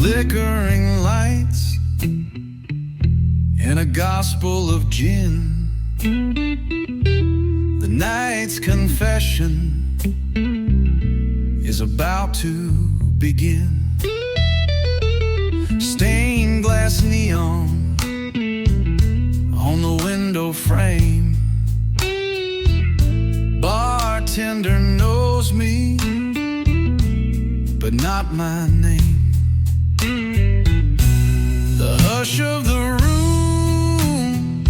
flickering lights in a gospel of gin. The night's confession is about to begin. Stained glass neon on the window frame. Bartender knows me, but not my name. The hush of the room,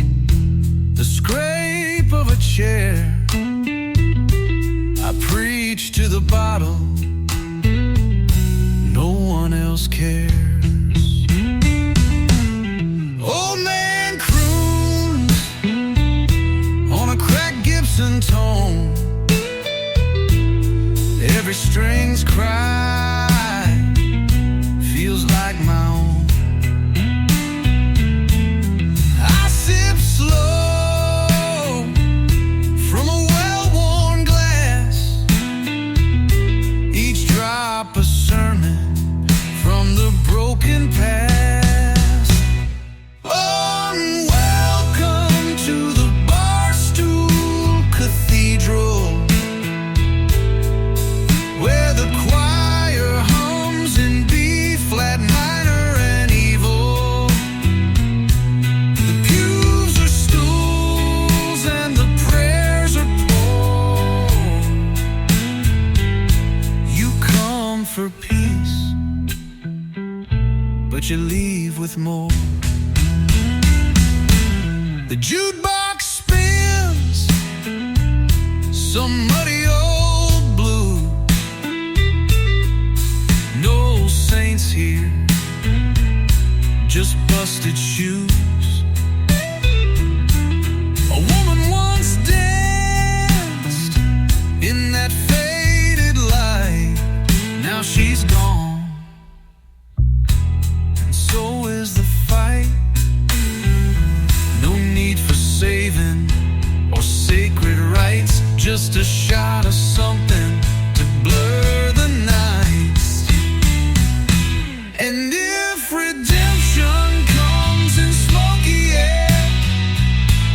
the scrape of a chair. I preach to the bottle, no one else cares. Old man croons on a cracked Gibson tone. Every string's cry feels like my own. I sip slow from a well-worn glass, each drop a sermon from the broken past. Unwelcome to the Barstool Cathedral, where the choir hums in B flat minor and evil. The pews are stools and the prayers are poor. You come for peace, but you leave with more. The jukebox spins some muddy old blues. No saints here, just busted shoes. A woman once danced in that faded light. Now she's gone, and so is the fight. No need for saving or sacred rites, just a shot of something to blur the nights. And if redemption comes in smoky air,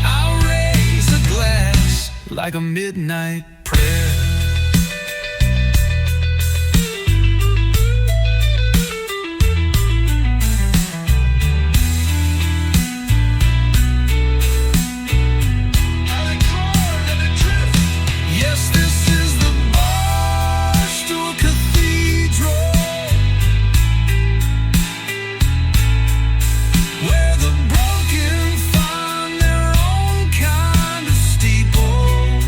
I'll raise a glass like a midnight prayer. Yes, this is the Barstool Cathedral, where the broken find their own kind of steeple.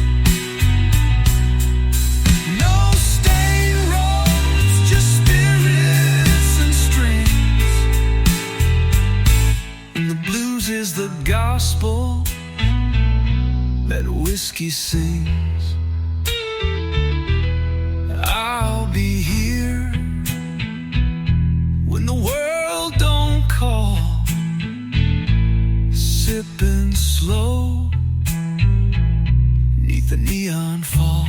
No stained roads, just spirits and strings. And the blues is the gospel that whiskey sings. I'll be here when the world don't call, sipping slow neath the neon fall.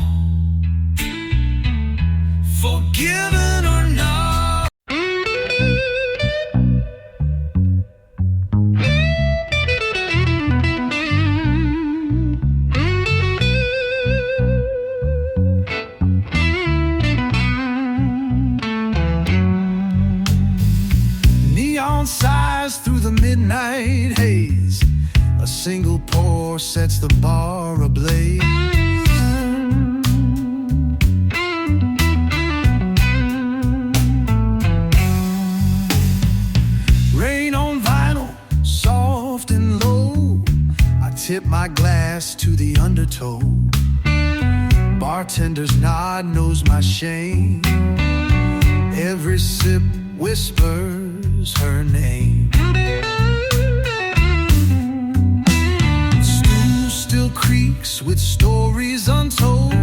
Forgiven or not, neon sighs through the midnight haze. A single pour sets the bar ablaze. Rain on vinyl, soft and low. I tip my glass to the undertow. Bartender's nod knows my shame. Every sip whispers her name. Stool still creaks with stories untold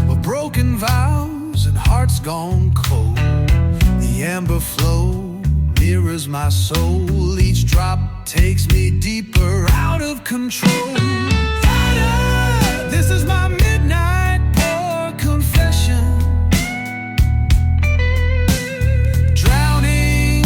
of broken vows and hearts gone cold. The amber flow mirrors my soul. Each drop takes me deeper out of control. This is my midnight pour confession. Drowning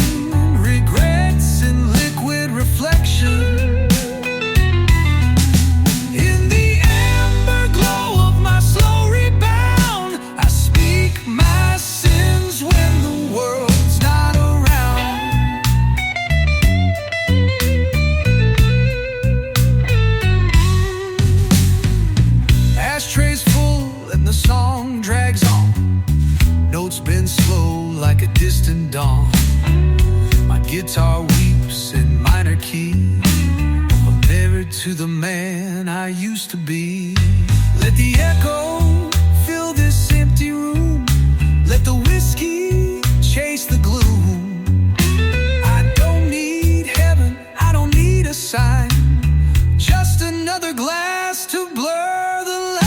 distant dawn. My guitar weeps in minor key, married to the man I used to be. Let the echo fill this empty room. Let the whiskey chase the gloom. I don't need heaven, I don't need a sign, just another glass to blur the lines.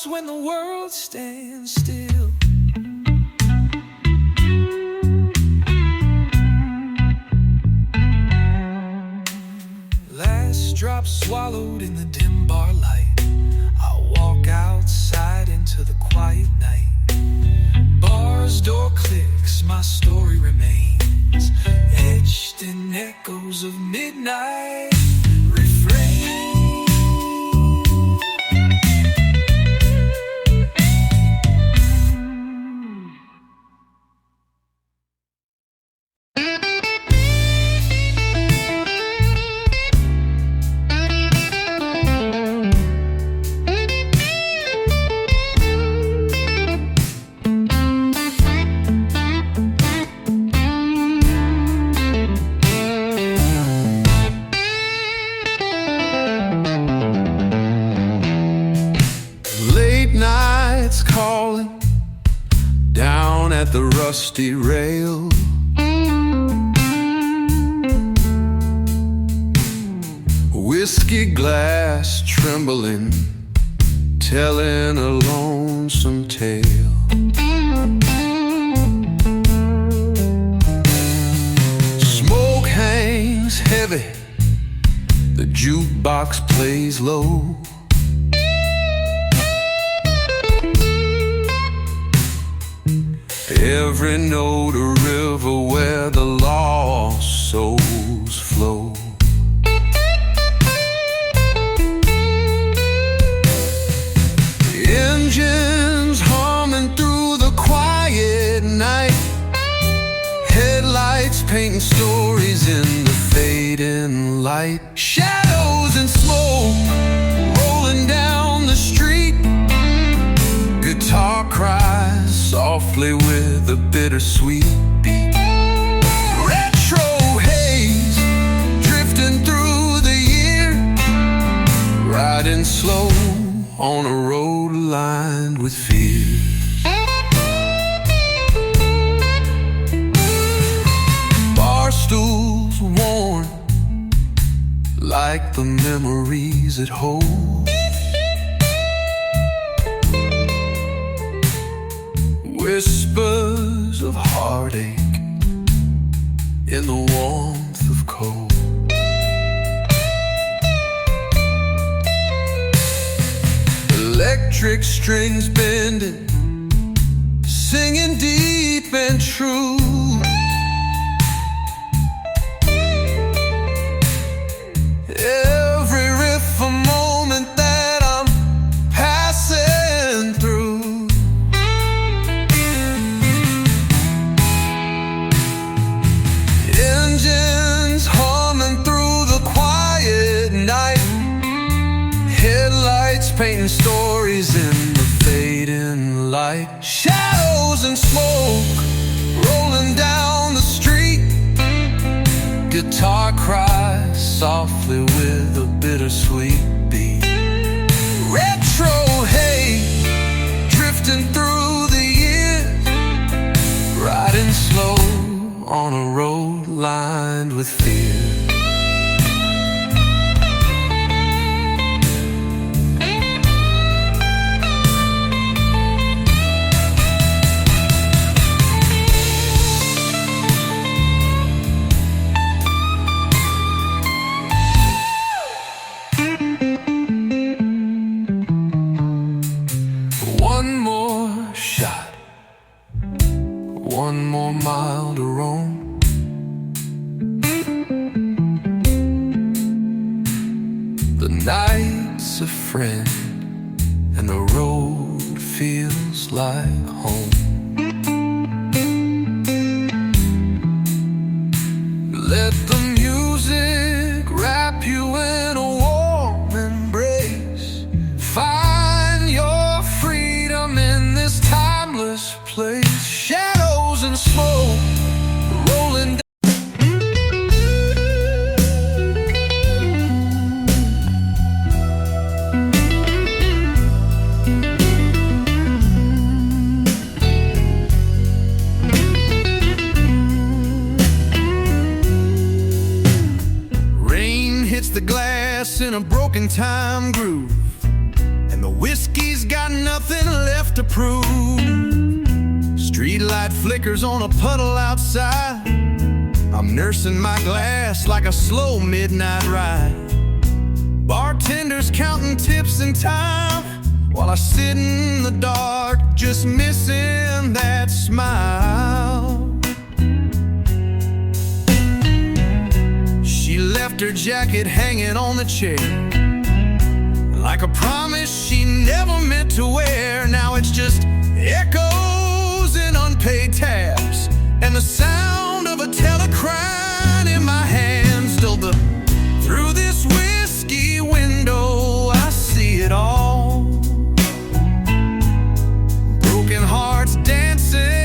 When the world stands still, last drop swallowed in the dim bar light, I'll walk outside into the quiet night. Bar's door clicks, my story remains etched in echoes of midnight refrain. Nights calling down at the rusty rail, whiskey glass trembling, telling a lonesome tale. Smoke hangs heavy, the jukebox plays low. Every note a river where the lost souls flow. The engines humming through the quiet night, headlights painting stories in the fading light. Shadows and smoke rolling down the street, guitar cries softly with a bittersweet beat. Retro haze drifting through the year, riding slow on a road lined with fear. Bar stools worn like the memories it holds, whispers of heartache in the warmth of cold. Electric strings bending, singing deep and true. Every riff a moment that I'm passing through. Engines humming through the quiet night, headlights painting stories in the fading light. Shadows and smoke rolling down the street, guitar cries softly with a bittersweet beat. Retro haze drifting through the years, riding slow on a road lined with fear. more mile to roam. The night's a friend, and the road feels like home. Let the music wrap you in a warm embrace. Find your freedom in this timeless place. Shadows and smoke rolling down. The glass in a broken time groove, and the whiskey's got nothing left to prove. Streetlight flickers on a puddle outside. I'm nursing my glass like a slow midnight ride. Bartenders counting tips and time, while I sit in the dark, just missing that smile. She left her jacket hanging on the chair, like a promise she never meant to wear. Now it's just echoes and unpaid tabs, and the sound of a telecry in my hands. Still through this whiskey window I see it all. Broken hearts dancing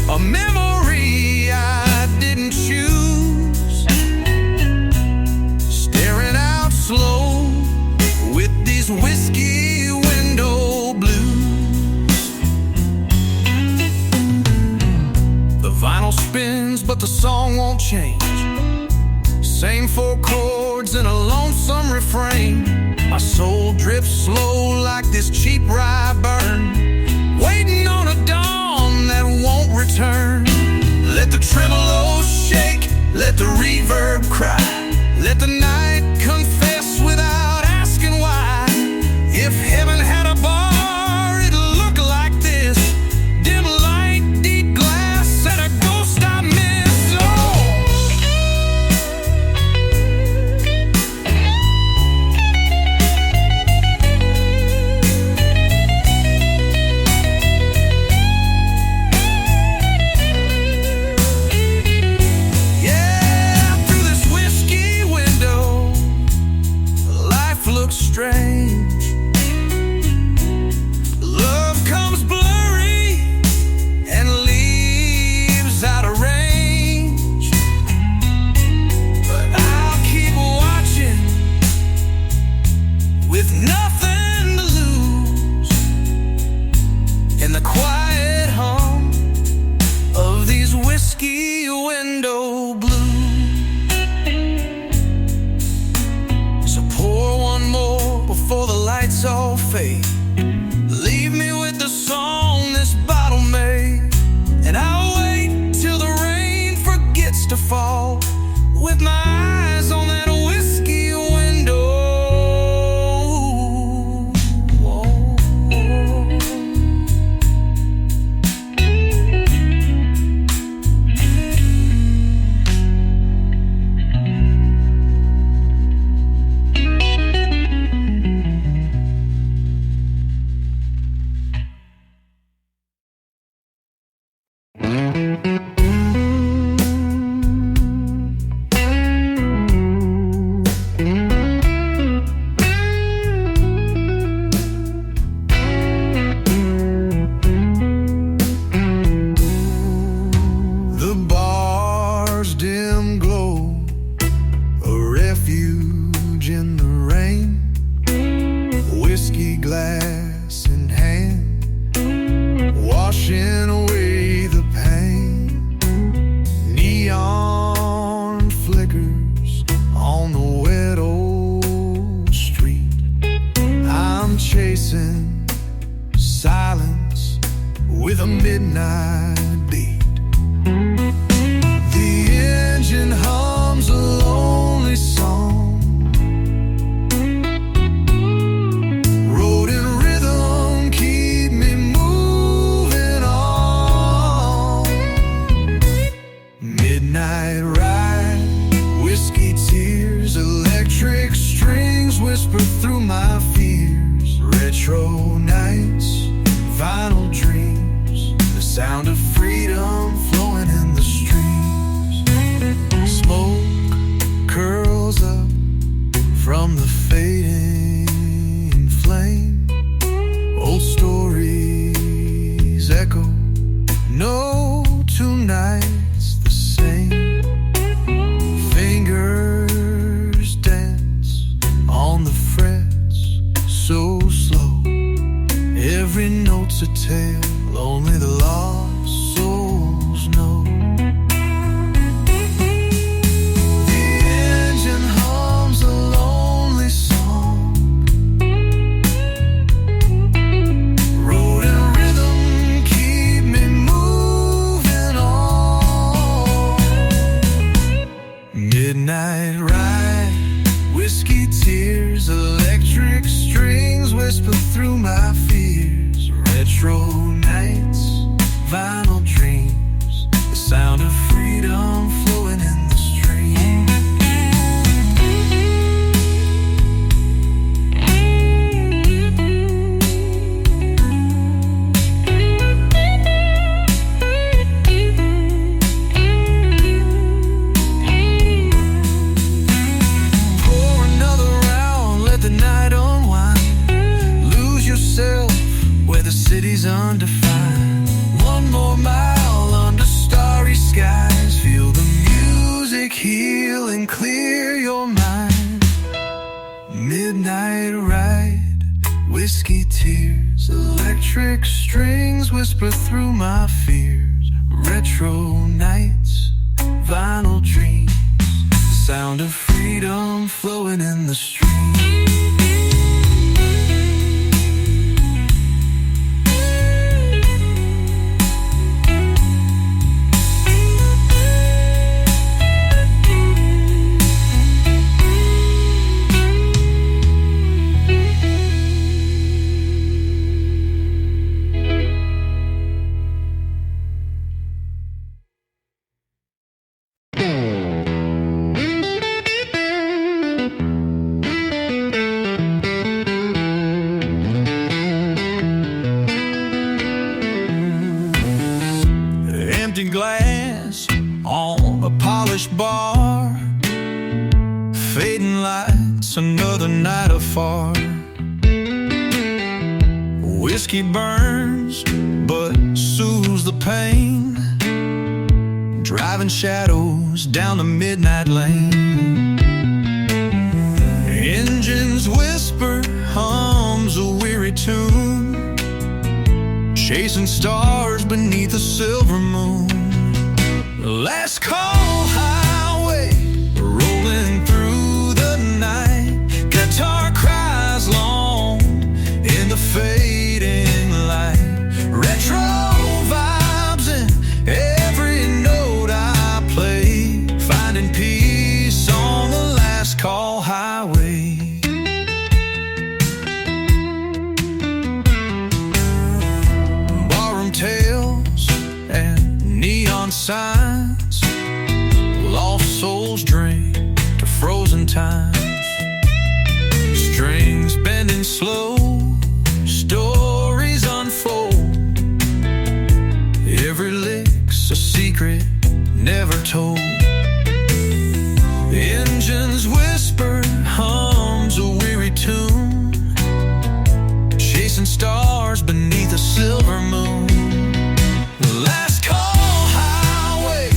a memory I didn't choose, staring out slow with these whiskey window blues. The vinyl spins, but the song won't change. Same four chords and a lonesome refrain. My soul drifts slow like this cheap rye burn, waiting on a dawn that won't return. Let the tremolo shake, let the reverb cry, let the night confess without asking why. If heaven had a bar, it'd look like this. Dim light, deep glass, and a ghost I miss. Oh! Strange. Love comes blurry and leaves out of range, but I'll keep watching with nothing to lose. In the quiet hum of these whiskey window blues. Before the lights all fade, leave me with the song this bottle made, and I'll wait till the rain forgets to fall, with my eyes on that whiskey window. Whoa, whoa. Glass in hand, washing away the pain. whiskey tears, electric strings whisper through my fears. Retro nights, vinyl dreams, the sound of freedom flowing in the street. Empty glass on a polished bar, fading lights, another night afar. Whiskey burns but soothes the pain, driving shadows down the midnight lane. Engines whisper, hums a weary tune, chasing stars beneath a silver moon. Last call highway, rolling through the night. Guitar cries long in the fading light. Retro vibes in every note I play, finding peace on the last call highway. Tales and neon signs, lost souls drink to frozen times. Strings bending slow, stories unfold. Every lick's a secret never told. Engines whisper, hums a weary tune, chasing stars beneath a silver moon. Last call highway,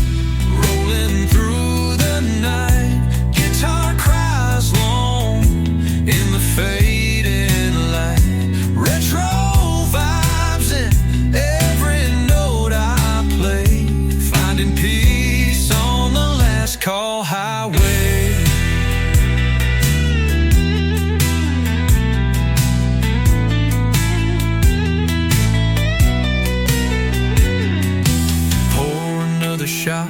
rolling through the night. Guitar cries long in the fading light. Retro vibes in every note I play, finding peace on the last call highway. Shot,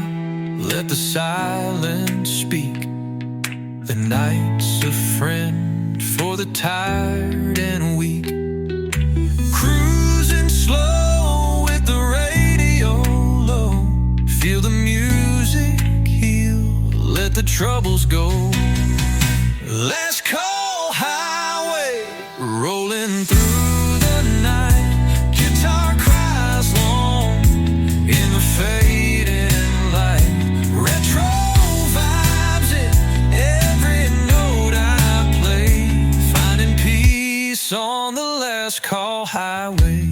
let the silence speak. The night's a friend for the tired and weak. Cruising slow with the radio low, feel the music heal, let the troubles go. Last call highway, rolling through the night. Guitar cries long in the fading. On the last call highway.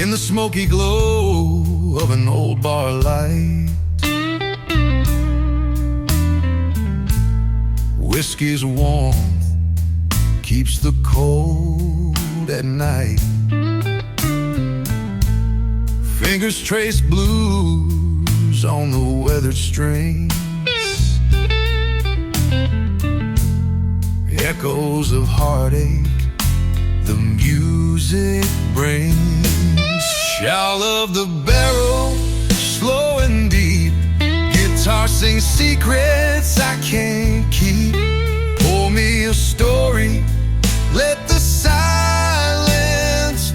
In the smoky glow of an old bar light, whiskey's warmth keeps the cold at night. Fingers trace blues on the weathered strings, echoes of heartache the music brings. Shout of the barrel, slow and deep. Guitar sings secrets I can't keep. Pour me a story, let the silence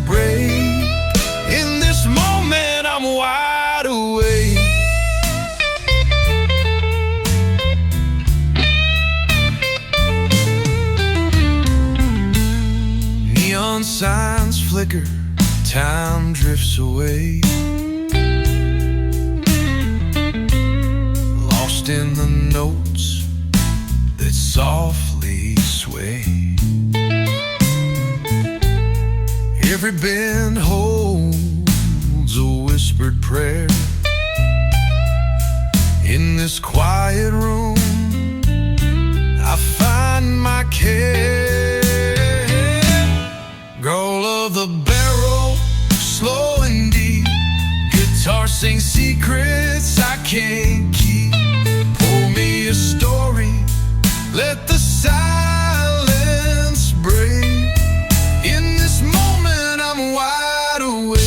break. In this moment I'm wide awake. signs flicker, time drifts away, lost in the notes that softly sway. Every bend holds a whispered prayer. In this quiet room I find my care. Girl of the barrel, slow and deep, guitar sings secrets I can't keep. Pour me a story, let the silence break. In this moment I'm wide awake.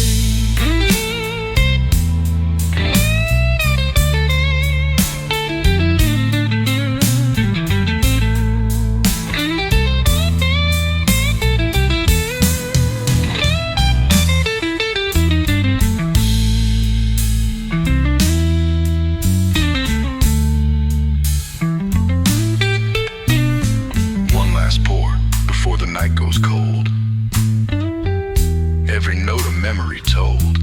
Every note a memory told,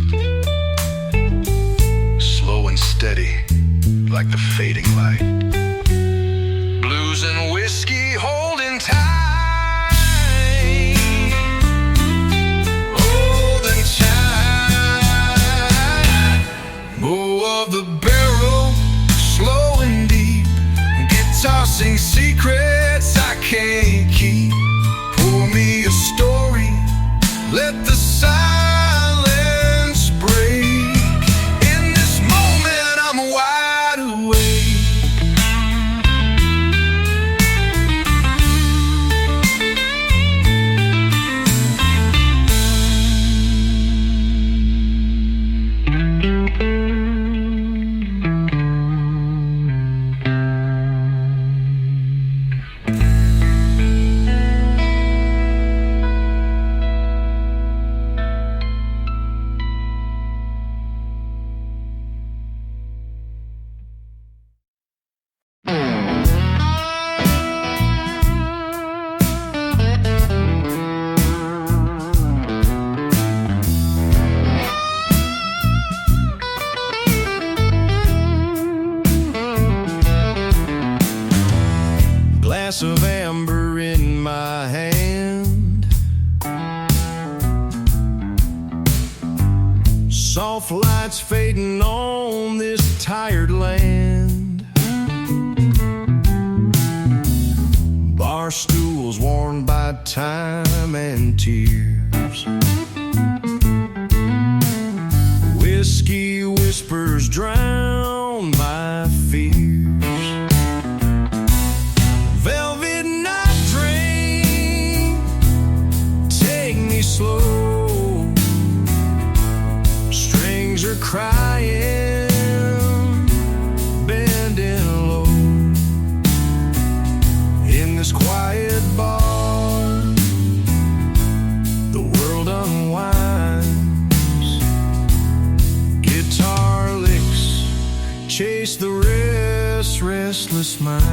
slow and steady like the fading light. Blues and whiskey holding tight, holding tight. Bow of the barrel, slow and deep, guitar sings secrets I can't keep. Pour me a story, let the silence break. In this moment I'm wide awake. Glass of amber in my hand, soft lights fading on this tired land. Bar stools worn by time and tears, whiskey whispers drown my fears. Velvet night train, take me slow. Strings are crying, bending low. In this quiet bar, the world unwinds. Guitar licks chase the restless mind.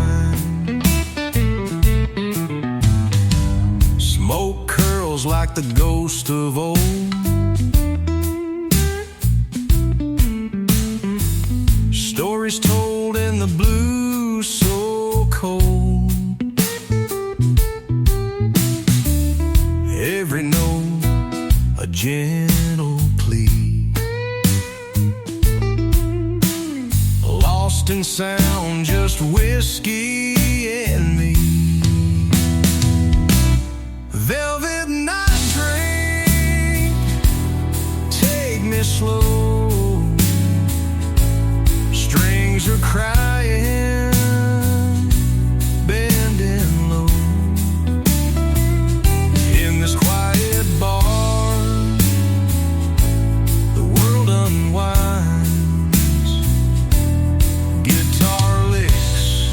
Smoke curls like the ghost of old. Stories told in the blue so cold. Every note a gentle plea, lost in sound, just whiskey and me. Velvet night train, take me slow. Strings are crying, bending low. In this quiet bar, the world unwinds. Guitar licks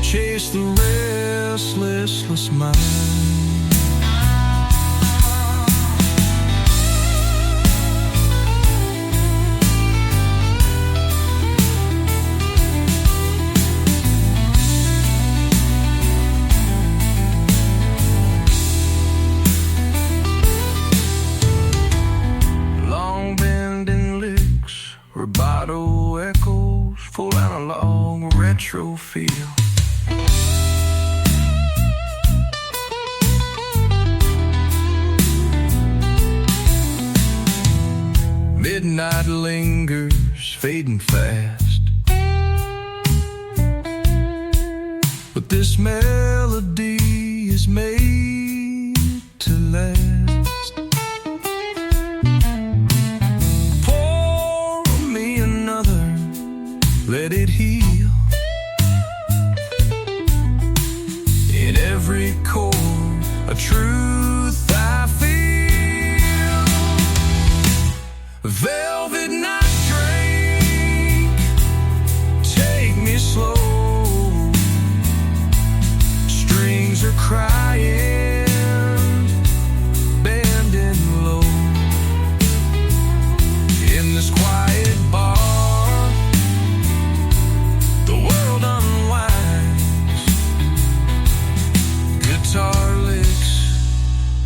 chase the restless mind. Cathedral feel. Midnight lingers, fading fast, but this melody is made to last. Pour me another, let it heal. In every chord, a truth I feel. Velvet night drink, take me slow. Strings are crying, bending low. In this quiet bar, the world unwinds. Guitar licks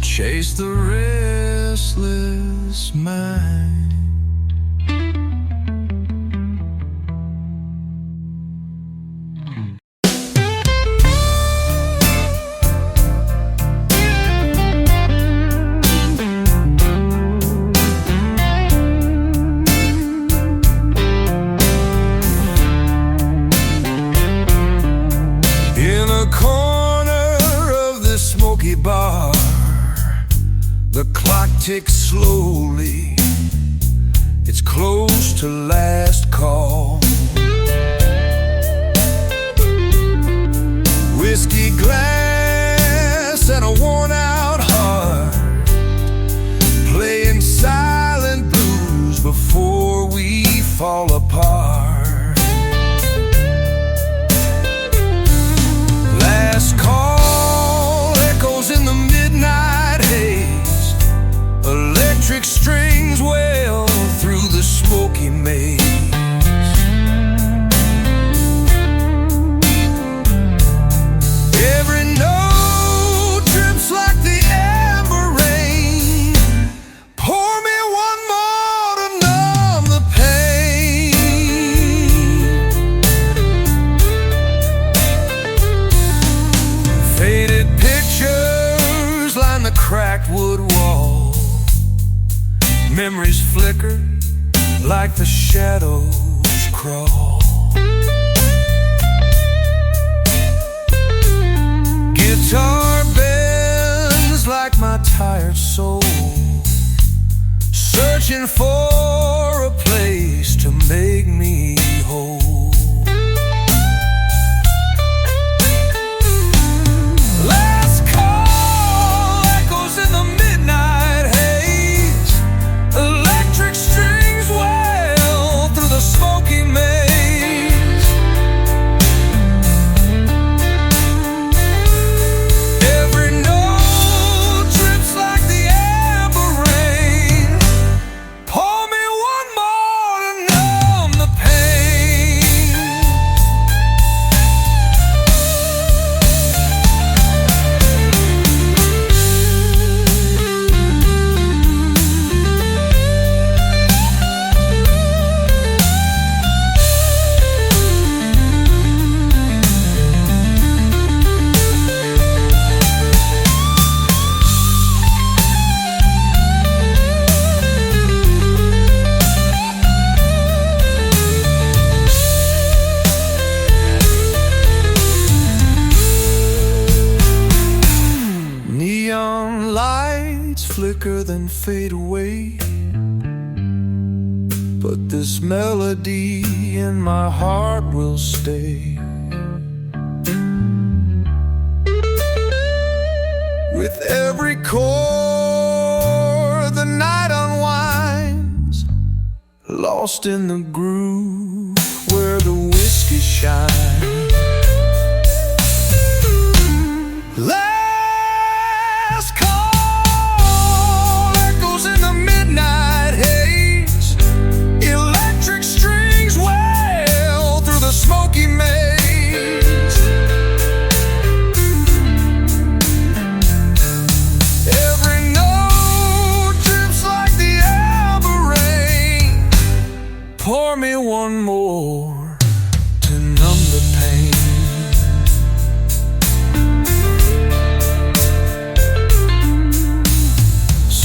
chase the restless mind. Bar, the clock ticks slowly, it's close to last call. Whiskey glass and a worn out heart, playing silent blues before we fall apart. Last call in the midnight haze, electric strings wail through the smoky maze. Every note drips like the amber rain. Pour me one more to numb the pain. Faded pictures line the cracked wood wall. Memories flicker like the shadows crawl. Guitar bends like my tired soul, searching for a place to make me whole. Flicker then fade away, but this melody in my heart will stay. With every chord the night unwinds, lost in the groove where the whiskey shines. Pour me one more to numb the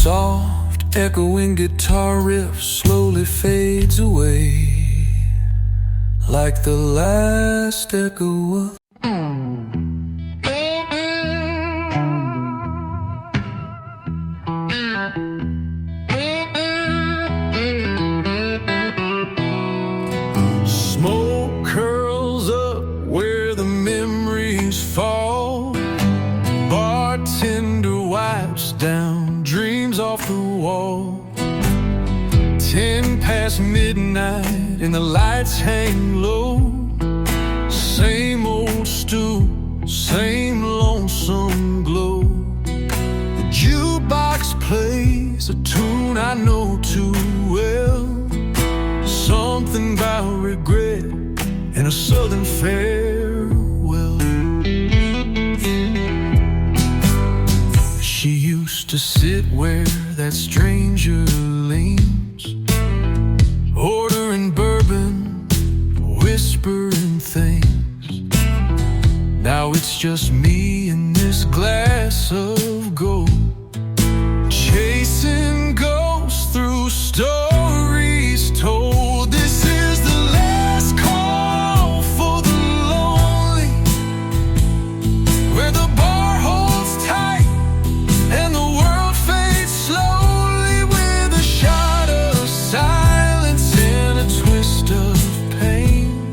soft, echoing guitar riff slowly fades away, like the last echo of smoke curls up where the memories fall. Bartender wipes down dreams off the wall. 10 past midnight and the lights hang low. Same old stew, same lonesome glow. The jukebox plays a tune I know too well. Something about regret and a southern farewell. She used to sit where that stranger leans, ordering bourbon, whispering things. Now it's just me and this glass of gold, chasing ghosts through stories told. This is the last call for the lonely, where the bar holds tight and the world fades slowly, with a shot of silence and a twist of pain.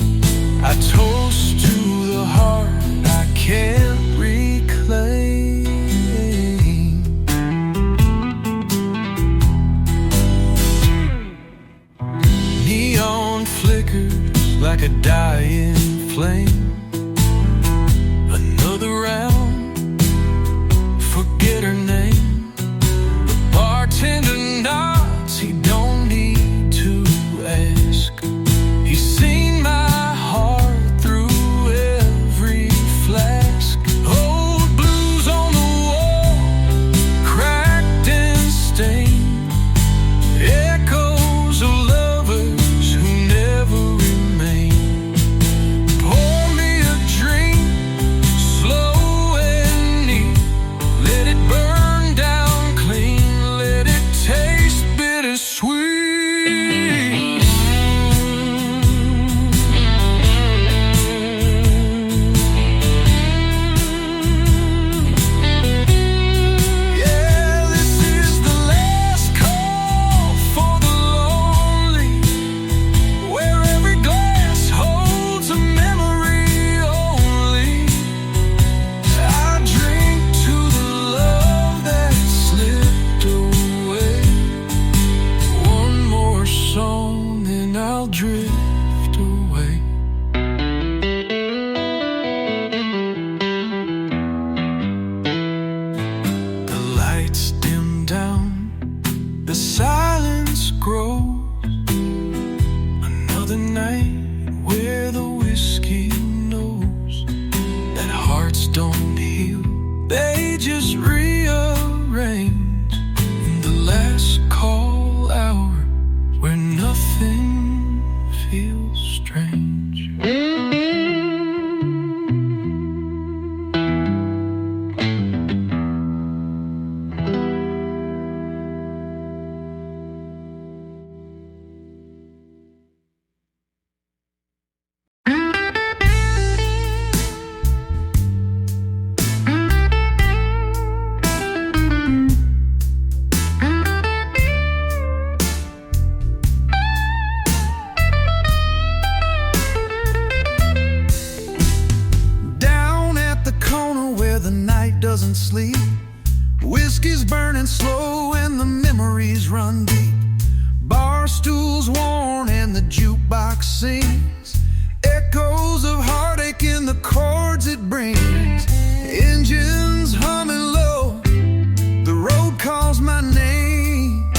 I toast to the heart I can't reclaim. Neon flickers like a dying flame. Another round, forget her name. The bartender nods, he don't need to ask. He's seen my heart through every flask. Old blues on the wall, cracked and stained, echoes of lovers who never remain. Pour me a drink, slow and neat. Let it burn down clean, let it taste bittersweet. Yeah, this is the last call for the lonely, where every glass holds a memory only. I drink to the love that slipped away. One more song and I'll drift away. The lights dim down, the silence grows. Another night where the whiskey knows that hearts don't heal, they just rearrange. In the last call hour where nothing feels strange. Down at the corner where the night doesn't sleep, whiskey's burning slow and the memories run deep. Bar stools worn and the jukebox sings, echoes of heartache in the chords it brings. Engines humming low, the road calls my name.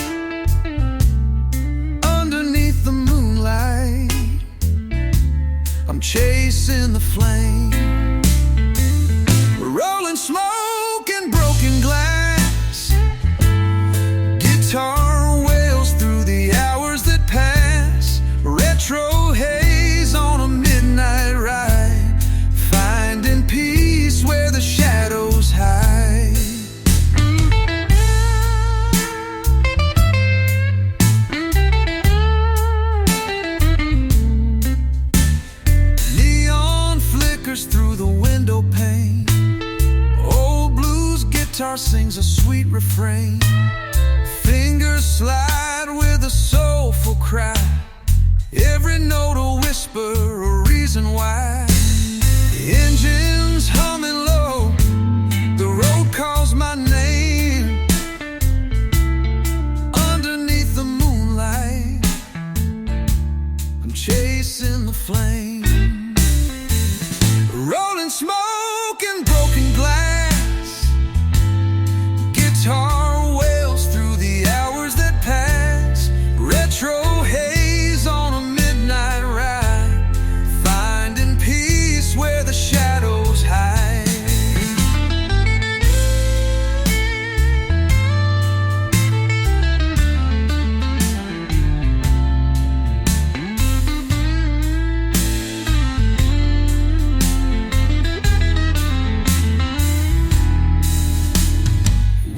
Underneath the moonlight, I'm chasing the flame. Rolling smoke and broken glass, guitar wails through the hours that pass. Retro haze on a midnight ride, finding peace where the shadows hide. slide with a soulful cry, every note a whisper, a reason why. The engine's humming low, the road calls my name. Underneath the moonlight, I'm chasing the flame. Rolling smoke and broken glass, guitar wails through the hours that pass. Retro haze on a midnight ride, finding peace where the shadows hide.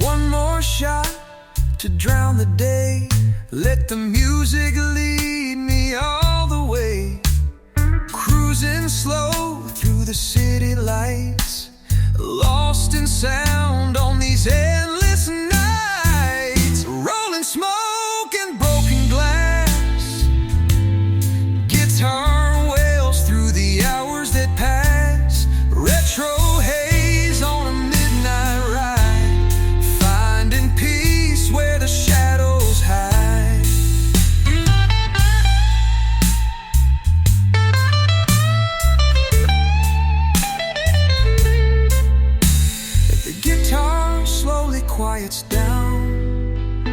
One more shot to drown the day, let the music lead me all the way. Cruising slow through the city lights, lost in sound on these endless nights. Rolling smoke and broken glass, guitar wails through the hours that pass. Retro haze on a midnight ride, finding peace where the shadows hide. The guitar slowly quiets down,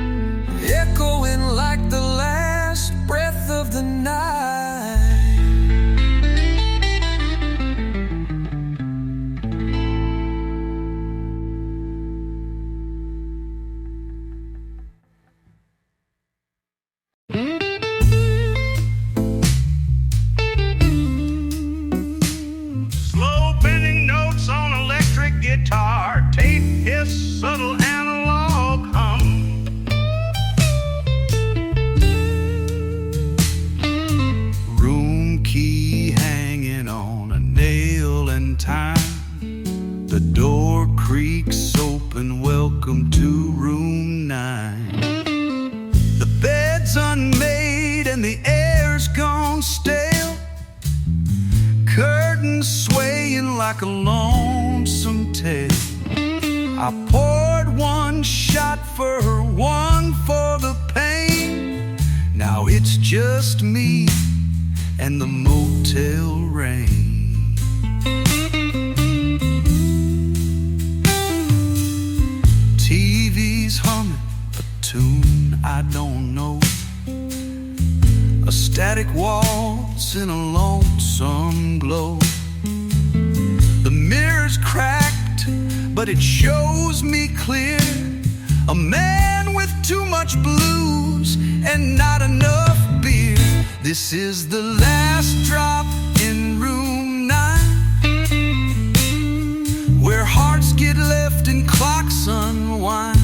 echoing like the last breath of the night. Slow bending notes on electric guitar, tape hiss, subtle analog hum. Room key hanging on a nail in time. The door creaks open, welcome to room 9. The bed's unmade and the air's gone stale, curtains swaying like a lonesome tale. I poured one shot for her, one for the pain. Now it's just me and the motel rain. TV's humming a tune I don't know, a static waltz in a lonesome glow. The mirror's cracked, but it shows me clear, a man with too much blues and not enough beer. This is the last drop in room 9, where hearts get left and clocks unwind.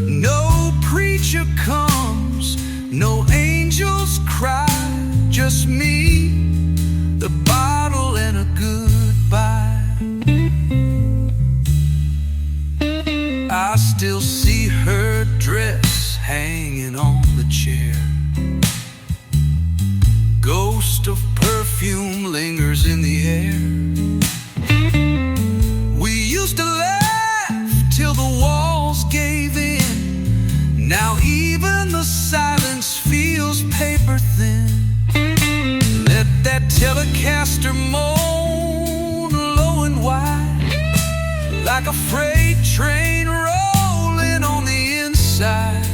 No preacher comes, no angels cry, just me, the bottle, and a goodbye. I still see her dress hanging on the chair, ghost of perfume lingers in the air. We used to laugh till the walls gave in, now even the silence feels paper thin. Let that Telecaster moan low and wide, like a freight train rolling on the inside.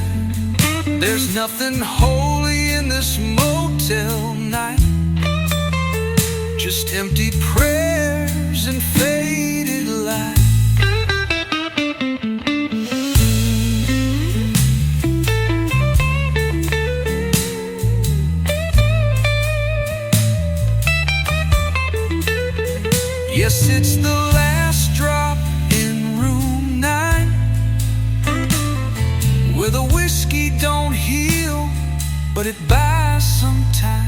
There's nothing holy in this motel night, just empty prayers and faded light. Yes, it's the last drop in room 9, where the whiskey don't heal, but it buys some time.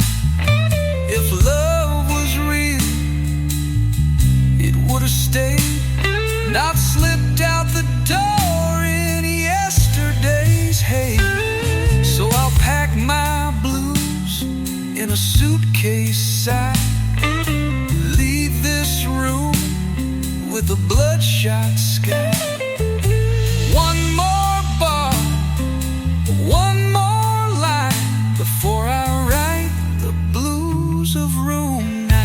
If love was real, it would have stayed, not slipped out the door in yesterday. suitcase sack, leave this room with a bloodshot sky. One more bar, one more line before I write the blues of room 9.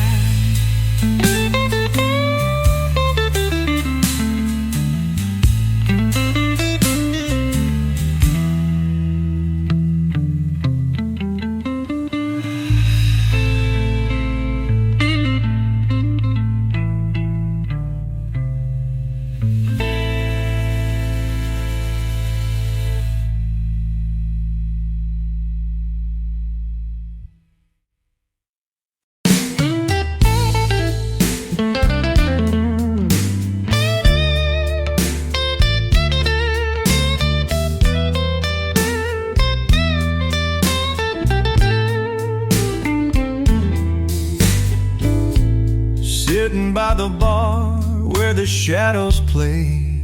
Sitting by the bar where the shadows play,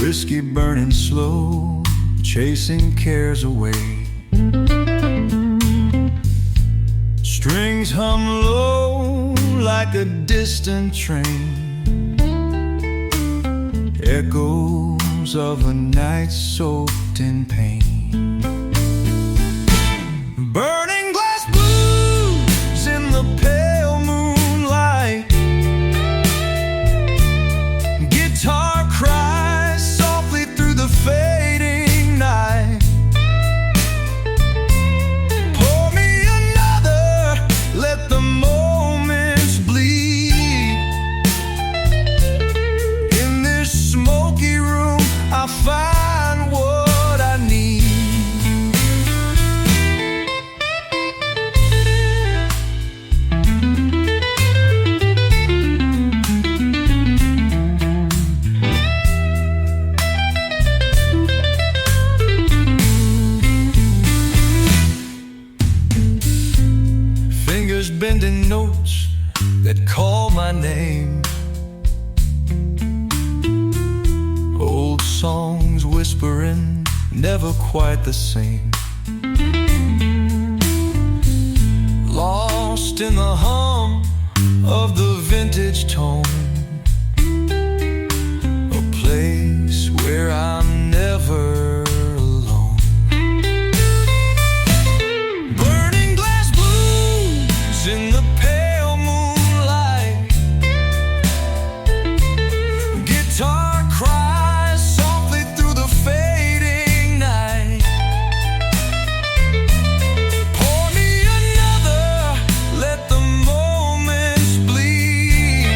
whiskey burning slow, chasing cares away. Strings hum low like a distant train, echoes of a night soaked in pain. Burning glass blues in the pale moonlight, guitar cries softly through the fading night. Pour me another, let the moments bleed. In this smoky room I find what I need. Fingers bending notes that call my name, old songs whispering, never quite the same. Lost in the hum of the vintage tone, a place where I'm never alone. Burning glass blues in the pale moonlight, guitar cries softly through the fading night. Pour me another, let the moments bleed.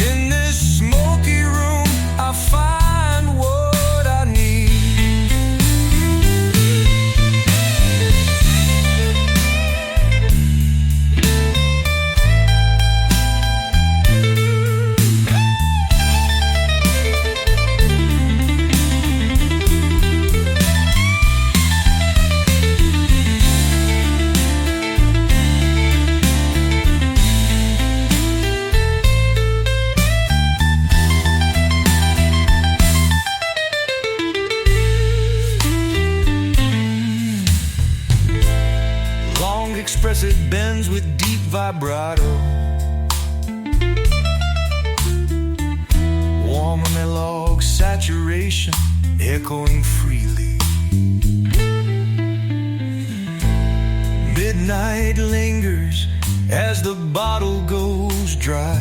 In this smoky room I find what I need. Long expressive bends with deep vibrato, warm melodic saturation echoing freely. Midnight lingers as the bottle goes dry,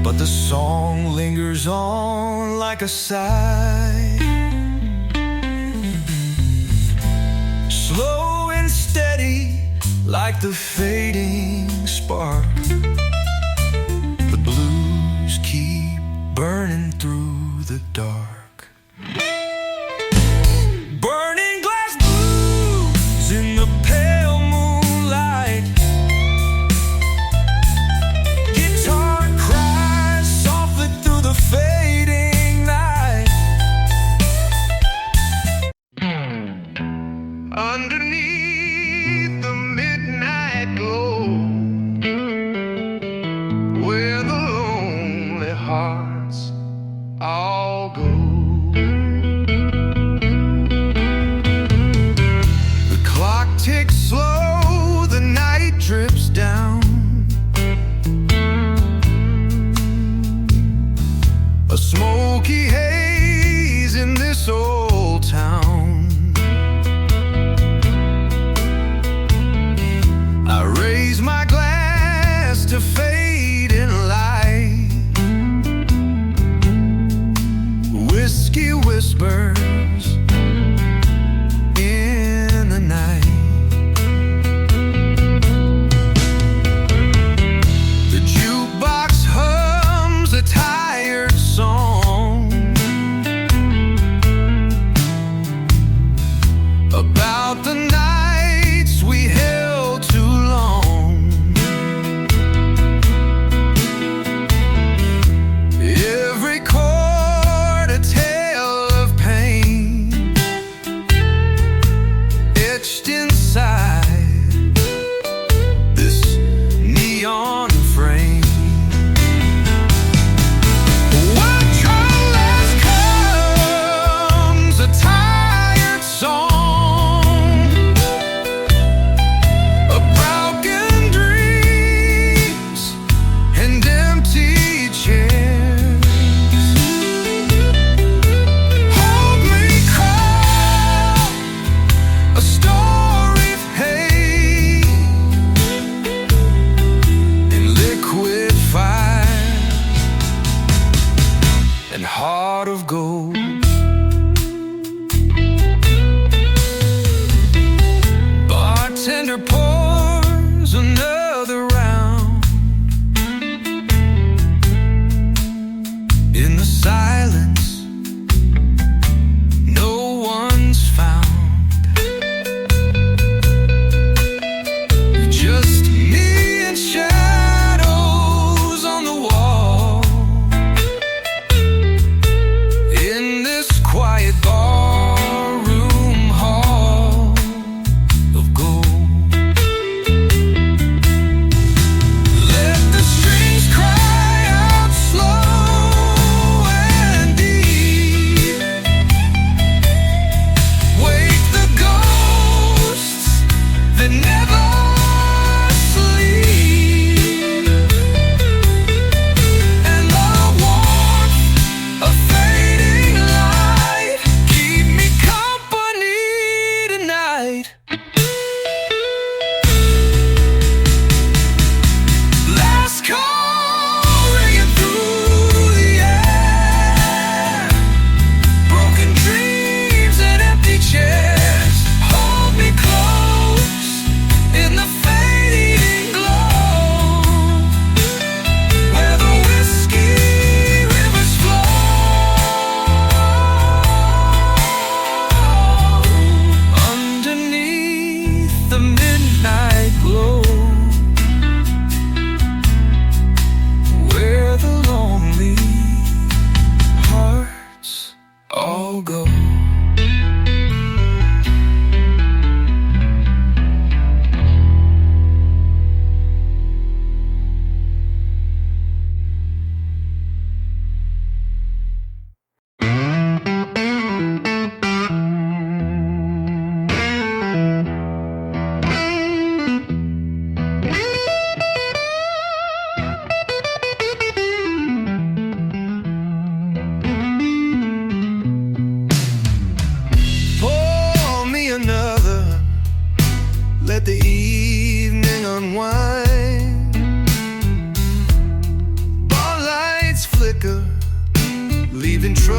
but the song lingers on like a sigh. Slow and steady like the fading spark, the blues keep burning through the dark. Burning glass blues in the pale moonlight, guitar cries softly through the fading night. Underneath the midnight glow, where the lonely hearts all go.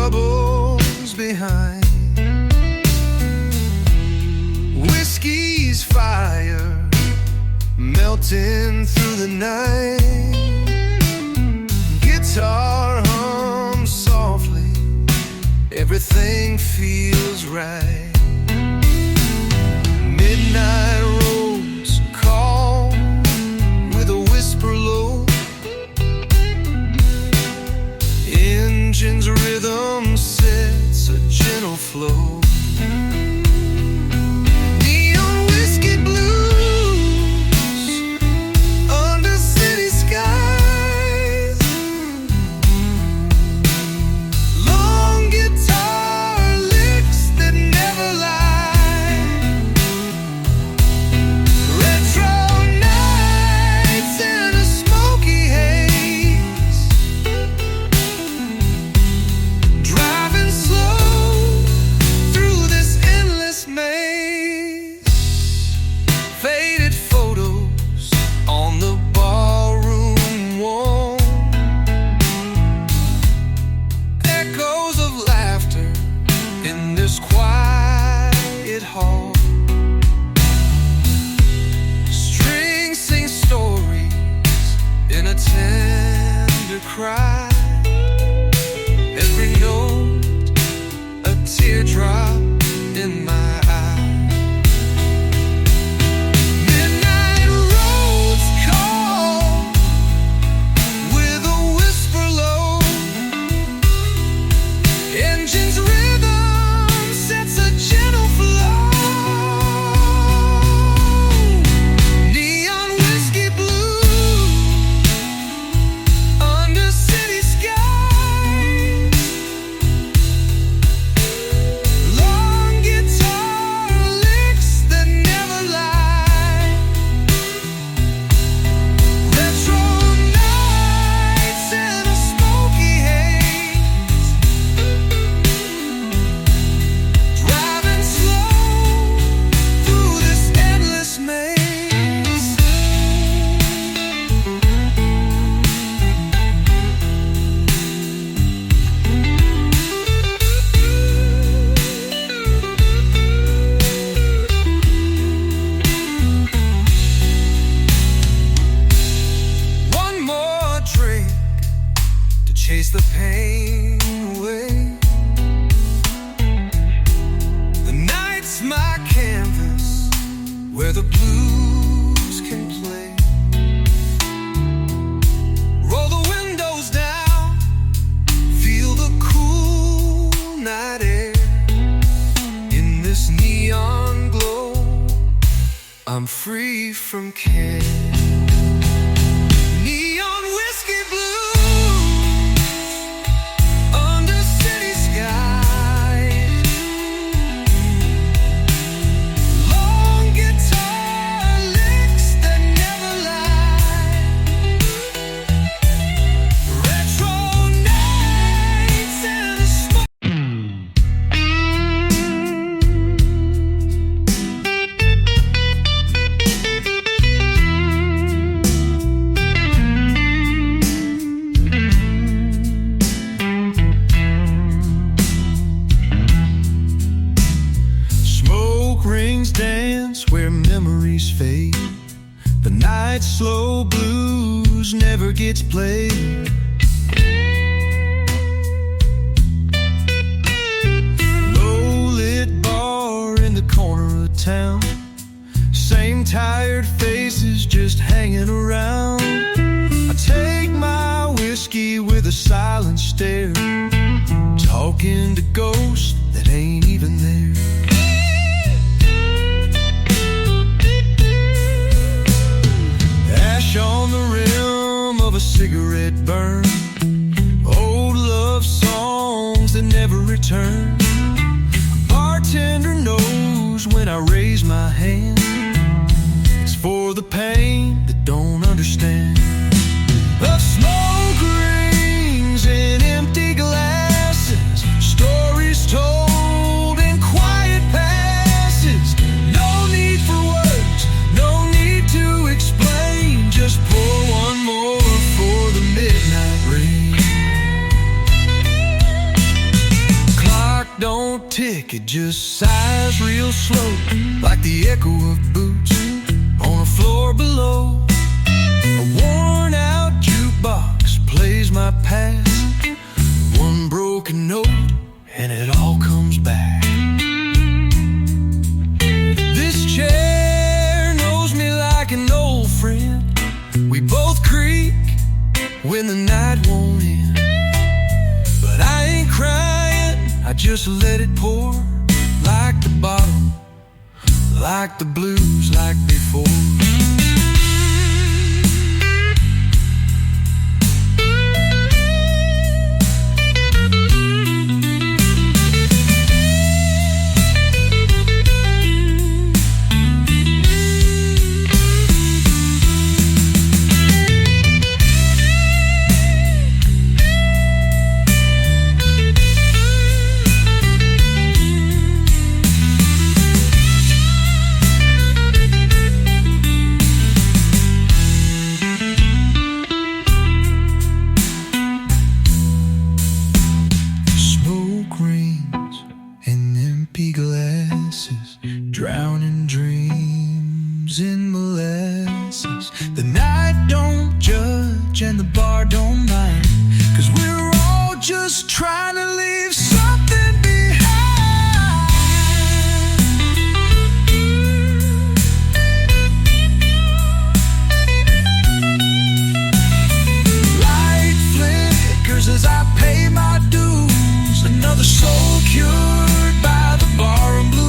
troubles behind. Whiskey's fire melting through the night. Guitar hums softly, everything feels right. Midnight roads call with a whisper low. Engine's rhythm sets a gentle flow. Neon whiskey blues under city skies. Long guitar licks that never lie. Retro nights in a smoky haze. Driving slow through this endless maze. Faded photos on the ballroom wall. Echoes of laughter in this quiet hall. Strings sing stories in a tender cry. Every note a teardrop in my eye. Midnight roads call with a whisper low. Engine's rhythm sets a gentle flow. Neon whiskey blue under city skies. Long guitar licks that never lie. Retro nights in a smoky haze. Driving slow through this endless maze. One more drink to chase the pain away. The night's my canvas where the blues can play. Roll the windows down, feel the cool night air. In this neon glow, I'm free from care. Neon whiskey blues under city skies. Long guitar licks that never lie. Retro nights in a smoke. Smoke rings dance where memories fade. The night's slow blues never gets played. Low lit bar in the corner of town. Same tired faces just hanging around. I take my whiskey with a silent stare, talking to ghosts that ain't even there. Ash on the rim of a cigarette burn. Old love songs that never return. A bartender knows when I raise my hand. It's for the pain that don't understand. Of smoke rings and empty glasses, stories told in quiet passes. No need for words, no need to explain. Just pour one more for the midnight rain. ticket just sighs real slow, like the echo of boots on a floor below. A worn-out jukebox plays my past, one broken note and it all comes back. This chair knows me like an old friend. We both creak when the night won't end, but I ain't crying, I just let it pour, like the bottom, like the blues, like before. Drowning dreams in molasses. The night don't judge and the bar don't mind, 'cause we're all just trying to leave something behind. Light flickers as I pay my dues, another soul cured by the bar and blues.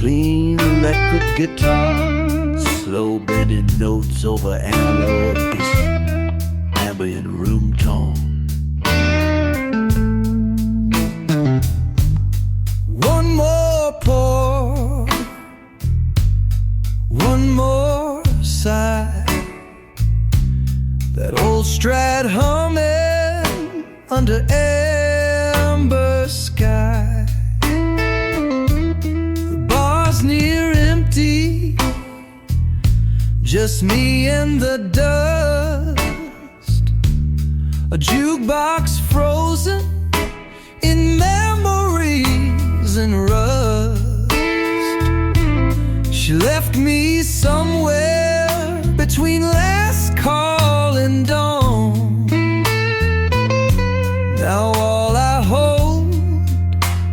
Clean electric guitar, slow bending notes over analog disc, ambient room tone. One more pour, one more sigh, that old Strat humming under amber sky. Near empty, just me and the dust. A jukebox frozen in memories and rust. She left me somewhere between last call and dawn. Now all I hold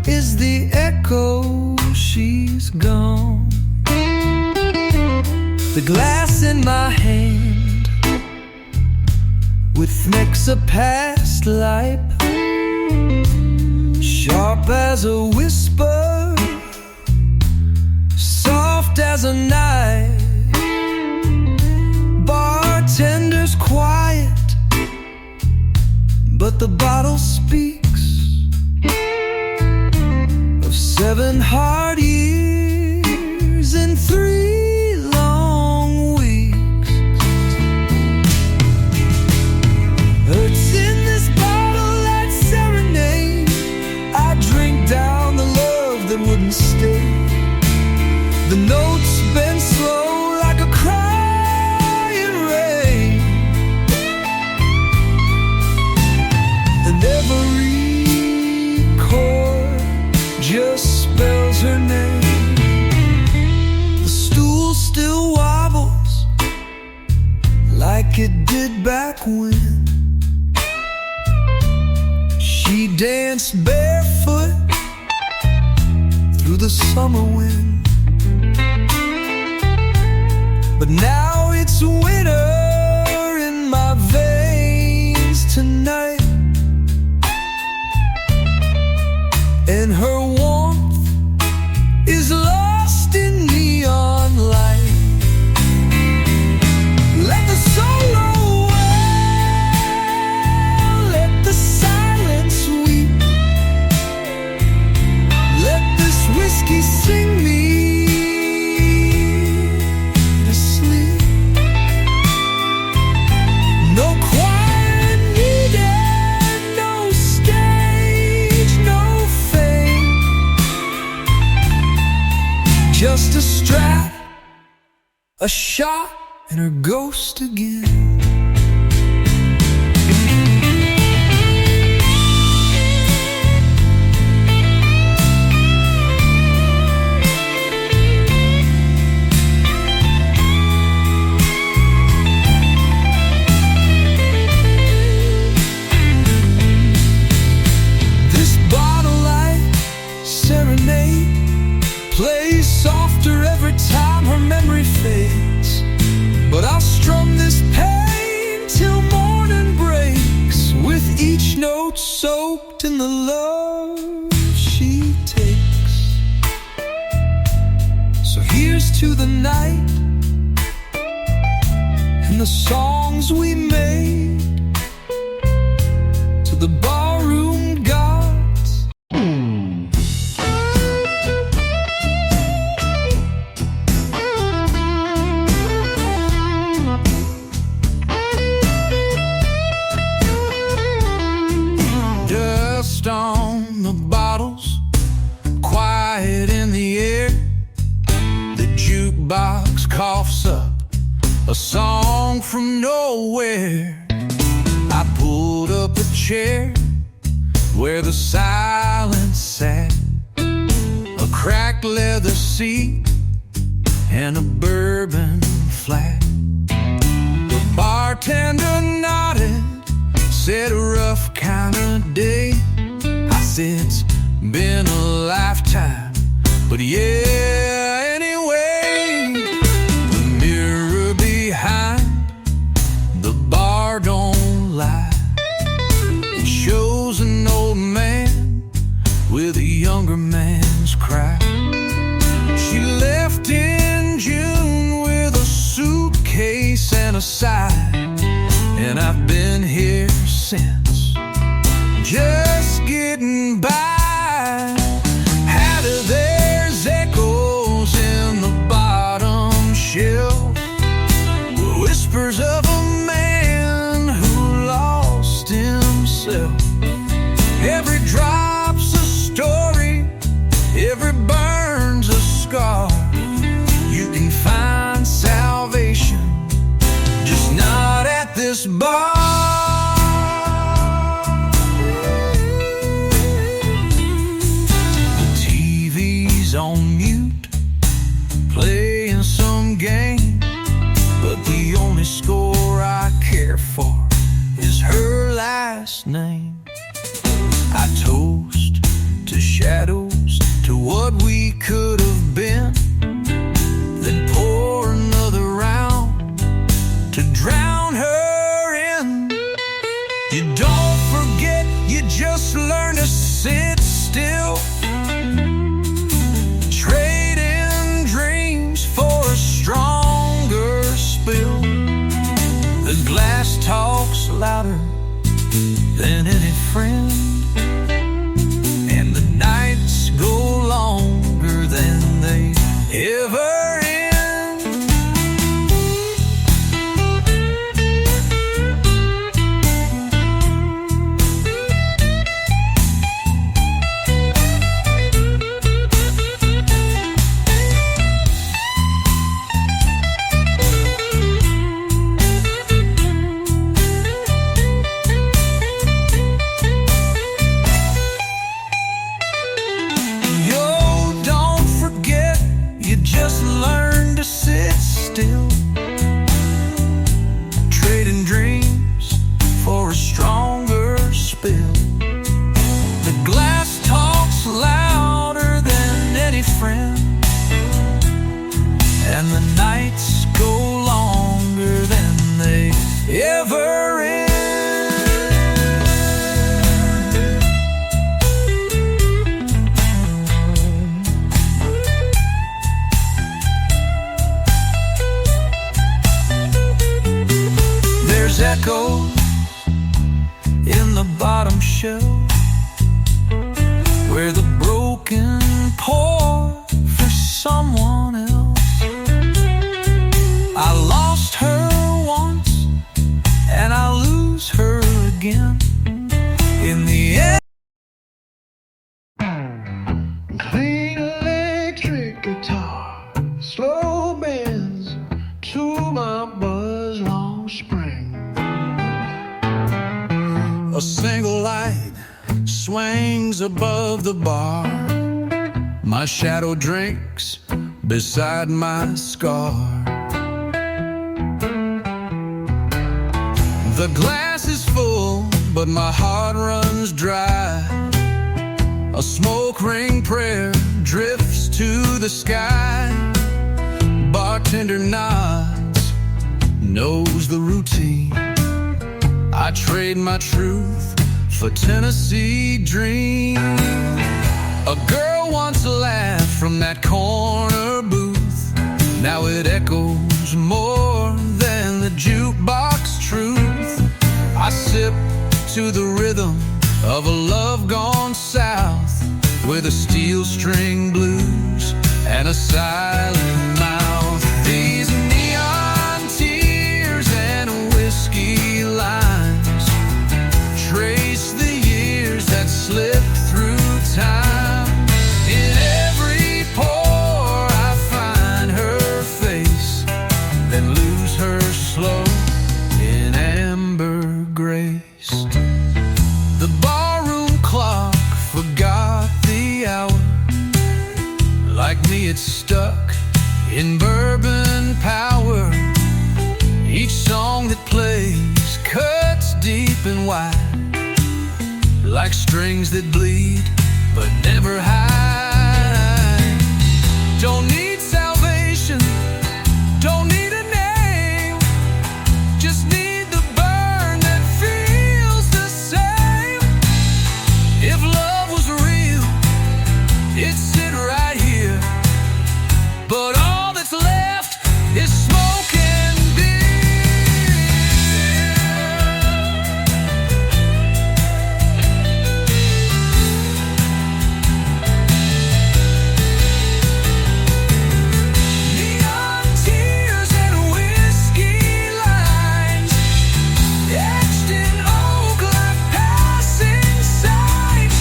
is the echo. She's gone. The glass in my hand with necks of past life, sharp as a whisper, soft as a knife. Bartender's quiet, but the bottle speaks of 7 hard years and 3 long weeks. Hurts in this bottle like serenade. I drink down the love that wouldn't stay. The notes bend slow like a crying rain, and every chord just spells her name. The stool still wobbles like it did back when she danced barefoot through the summer wind. But now it's winter in my veins tonight, and her warmth is lost in neon light. a shot and her ghost again. Plays softer every time her memory fades, but I'll strum this pain till morning breaks, with each note soaked in the love she takes. So here's to the night and the songs we made, to the barroom gods. On the bottles, quiet in the air. The jukebox coughs up a song from nowhere. I pulled up a chair where the silence sat, a cracked leather seat and a bourbon flat. The bartender nodded, said a rough kind of day. I said it's been a lifetime, but yeah, anyway. The mirror behind the bar don't lie. It shows an old man with a younger man's cry. She left in June with a suitcase and a sigh, and I've been here since, just getting by. How do there's echoes in the bottom shelf, whispers of a man who lost himself. Every drop's a story, every burn's a scar. You can find salvation, just not at this bar. On mute, playing some game, but the only score I care for is her last name. I toast to shadows, to what we could have been, then pour another round to drown her in. You don't forget, you just learn to sit still. Stronger spill. The glass talks louder than any friend, and the nights go longer than they ever end. Trading dreams for a stronger spill. The glass talks louder than any friend, and the nights go longer than they ever end. There's echoes in the bottom shelf, where the broken pour for someone else. I lost her once, and I'll lose her again in the end. Clean electric guitar, slow bends, A single light swings above the bar. My shadow drinks beside my scar. The glass is full, but my heart runs dry. A smoke ring prayer drifts to the sky. Bartender nods, knows the routine. I trade my truth for Tennessee dream. A girl once laughed from that corner booth. Now it echoes more than the jukebox truth. I sip to the rhythm of a love gone south, with a steel string blues and a silent mouth. These neon tears and whiskey lines trace the years that slip through time. In every pore I find her face, then lose her slow in amber grace. The barroom clock forgot the hour. Like me, it's stuck in bourbon power. Each song that plays cuts deep and wide, like strings that bleed but never hide. Don't need salvation, don't need a name, just need the burn that feels the same. If love was real, it'd sit right here, but all that's left is smoke and beer. Neon tears and whiskey lines etched in oak like passing signs.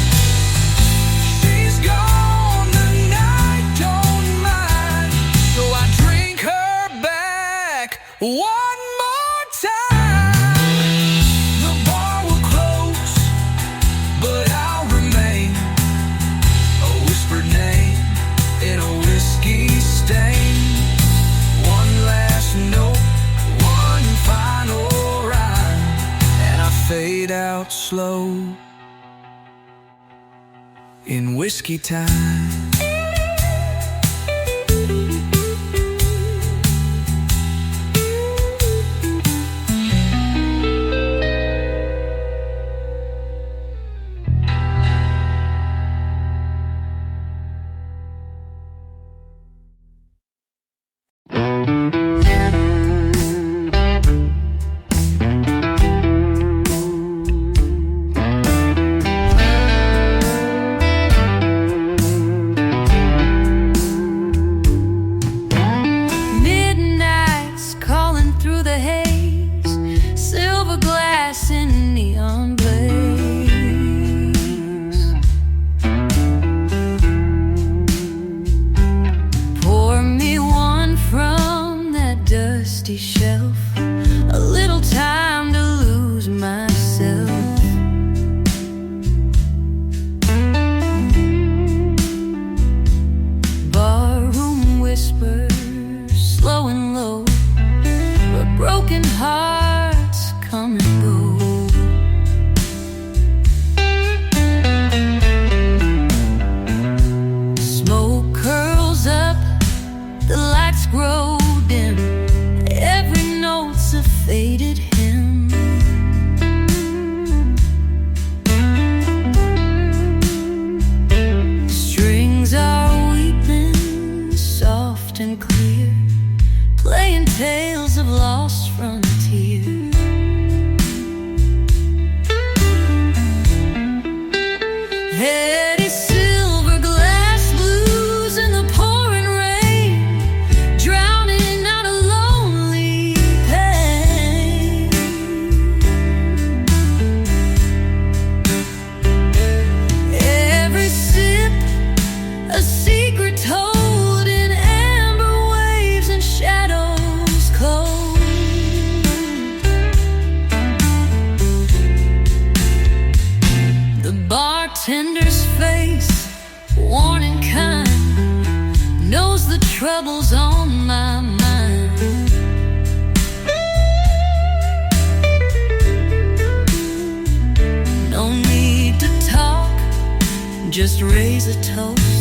She's gone, the night don't mind, so I drink her back one more time. The bar will close, but I'll remain a whispered name in a whiskey stain. One last note, one final rhyme, and I fade out slow in whiskey time. troubles on my mind. No need to talk, just raise a toast